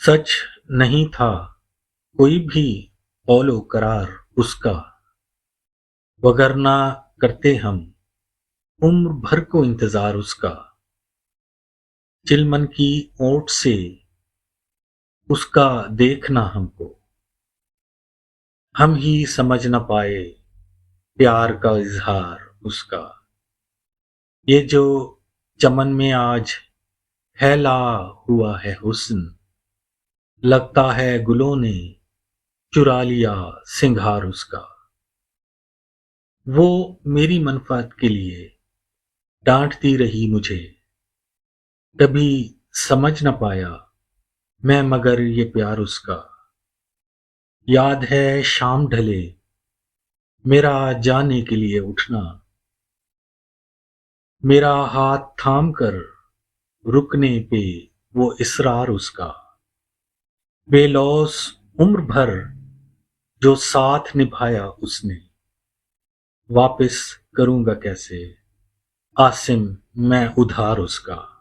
सच नहीं था कोई भी औलो करार उसका, वगरना करते हम उम्र भर को इंतजार उसका। चिलमन की ओट से उसका देखना हमको, हम ही समझ न पाए प्यार का इजहार उसका। ये जो चमन में आज फैला हुआ है हुस्न, लगता है गुलों ने चुरा लिया सिंगार उसका। वो मेरी मनफात के लिए डांटती रही मुझे, कभी समझ न पाया मैं मगर ये प्यार उसका। याद है शाम ढले मेरा जाने के लिए उठना, मेरा हाथ थाम कर रुकने पे वो इसरार उसका। बेलौस उम्र भर जो साथ निभाया उसने, वापस करूंगा कैसे आसिम मैं उधार उसका।